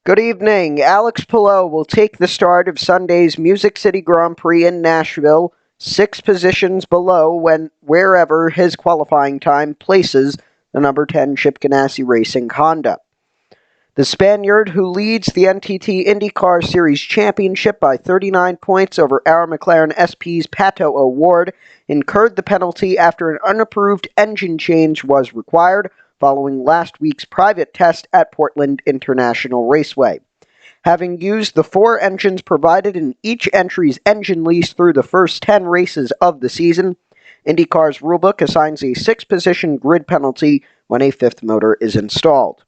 Good evening. Alex Palou will take the start of Sunday's Music City Grand Prix in Nashville, 6 positions below wherever his qualifying time places the number 10 Chip Ganassi Racing Honda. The Spaniard, who leads the NTT IndyCar Series Championship by 39 points over Arrow McLaren SP's Pato O'Ward, incurred the penalty after an unapproved engine change was required following last week's private test at Portland International Raceway. Having used the 4 engines provided in each entry's engine lease through the first 10 races of the season, IndyCar's rulebook assigns a 6-position grid penalty when a 5th motor is installed.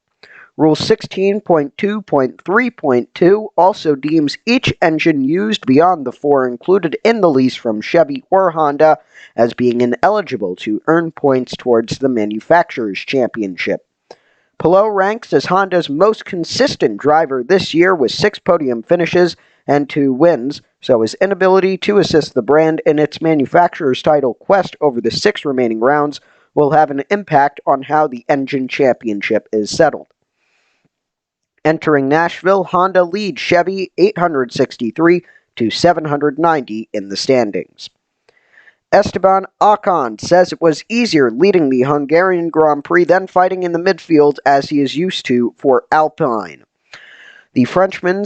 Rule 16.2.3.2 also deems each engine used beyond the 4 included in the lease from Chevy or Honda as being ineligible to earn points towards the manufacturer's championship. Palou ranks as Honda's most consistent driver this year with 6 podium finishes and 2 wins, so his inability to assist the brand in its manufacturer's title quest over the 6 remaining rounds will have an impact on how the engine championship is settled. Entering Nashville, Honda leads Chevy 863 to 790 in the standings. Esteban Ocon says it was easier leading the Hungarian Grand Prix than fighting in the midfield as he is used to for Alpine. The Frenchman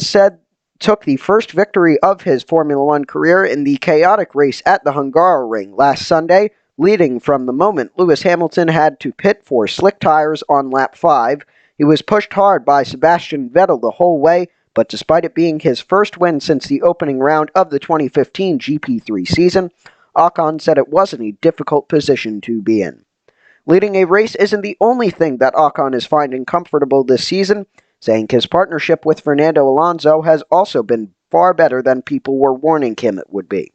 took the first victory of his Formula One career in the chaotic race at the Hungaroring last Sunday, leading from the moment Lewis Hamilton had to pit for slick tires on lap 5. He was pushed hard by Sebastian Vettel the whole way, but despite it being his first win since the opening round of the 2015 GP3 season, Ocon said it wasn't a difficult position to be in. Leading a race isn't the only thing that Ocon is finding comfortable this season, saying his partnership with Fernando Alonso has also been far better than people were warning him it would be.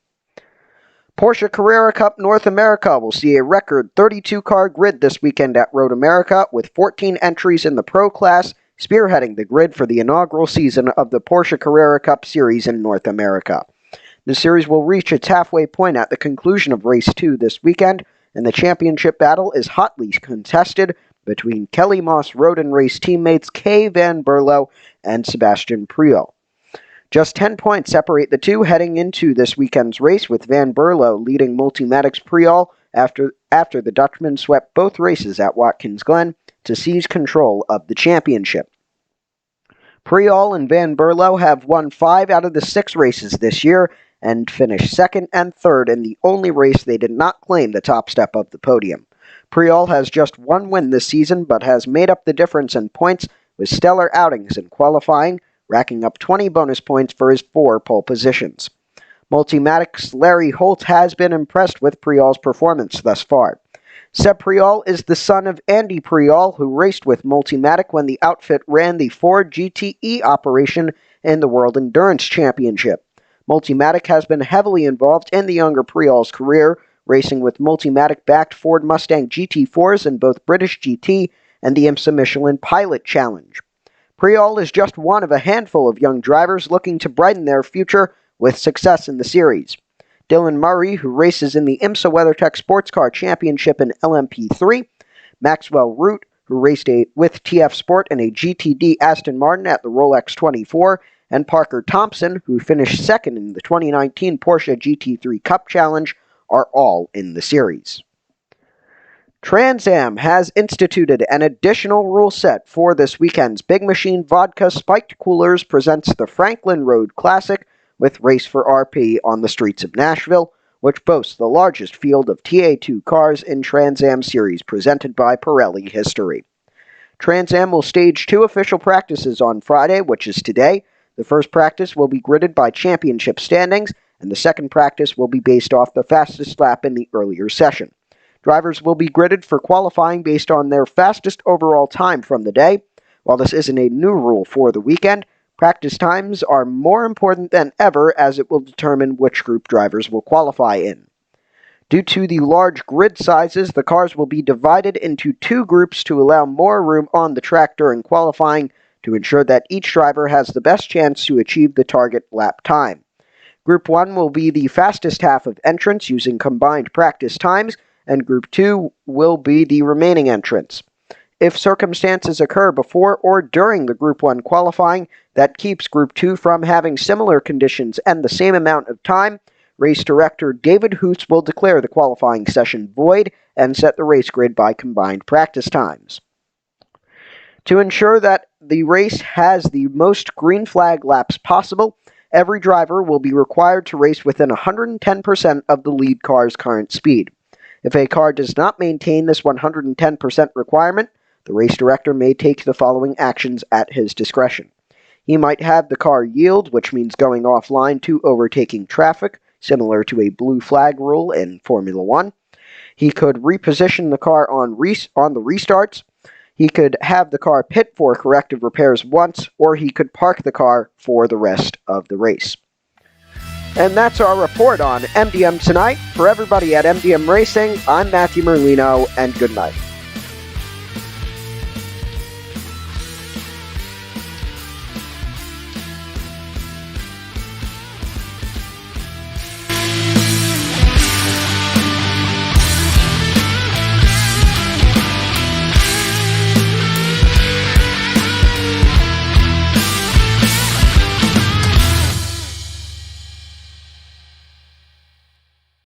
Porsche Carrera Cup North America will see a record 32-car grid this weekend at Road America, with 14 entries in the Pro class, spearheading the grid for the inaugural season of the Porsche Carrera Cup Series in North America. The series will reach its halfway point at the conclusion of Race 2 this weekend, and the championship battle is hotly contested between Kelly Moss Road and Race teammates Kay Van Berlo and Sebastian Priaulx. Just 10 points separate the two heading into this weekend's race, with Van Berlo leading Multimatic's Priaulx after the Dutchman swept both races at Watkins Glen to seize control of the championship. Priaulx and Van Berlo have won 5 out of the 6 races this year and finished 2nd and 3rd in the only race they did not claim the top step of the podium. Priaulx has just 1 win this season, but has made up the difference in points with stellar outings in qualifying, racking up 20 bonus points for his 4 pole positions. Multimatic's Larry Holt has been impressed with Priaulx's performance thus far. Seb Priaulx is the son of Andy Priaulx, who raced with Multimatic when the outfit ran the Ford GTE operation in the World Endurance Championship. Multimatic has been heavily involved in the younger Priaulx's career, racing with Multimatic-backed Ford Mustang GT4s in both British GT and the IMSA Michelin Pilot Challenge. Priaulx is just one of a handful of young drivers looking to brighten their future with success in the series. Dylan Murray, who races in the IMSA WeatherTech Sports Car Championship in LMP3, Maxwell Root, who raced with TF Sport in a GTD Aston Martin at the Rolex 24, and Parker Thompson, who finished 2nd in the 2019 Porsche GT3 Cup Challenge, are all in the series. Trans Am has instituted an additional rule set for this weekend's Big Machine Vodka Spiked Coolers presents the Franklin Road Classic with Race for RP on the streets of Nashville, which boasts the largest field of TA2 cars in Trans Am series presented by Pirelli History. Trans Am will stage 2 official practices on Friday, which is today. The first practice will be gridded by championship standings, and the second practice will be based off the fastest lap in the earlier session. Drivers will be gridded for qualifying based on their fastest overall time from the day. While this isn't a new rule for the weekend, practice times are more important than ever as it will determine which group drivers will qualify in. Due to the large grid sizes, the cars will be divided into 2 groups to allow more room on the track during qualifying to ensure that each driver has the best chance to achieve the target lap time. Group 1 will be the fastest half of entrants using combined practice times, and Group 2 will be the remaining entrants. If circumstances occur before or during the Group 1 qualifying that keeps Group 2 from having similar conditions and the same amount of time, race director David Hoots will declare the qualifying session void and set the race grid by combined practice times. To ensure that the race has the most green flag laps possible, every driver will be required to race within 110% of the lead car's current speed. If a car does not maintain this 110% requirement, the race director may take the following actions at his discretion. He might have the car yield, which means going offline to overtaking traffic, similar to a blue flag rule in Formula One. He could reposition the car on the restarts. He could have the car pit for corrective repairs once, or he could park the car for the rest of the race. And that's our report on MDM tonight. For everybody at MDM Racing, I'm Matthew Merlino, and good night.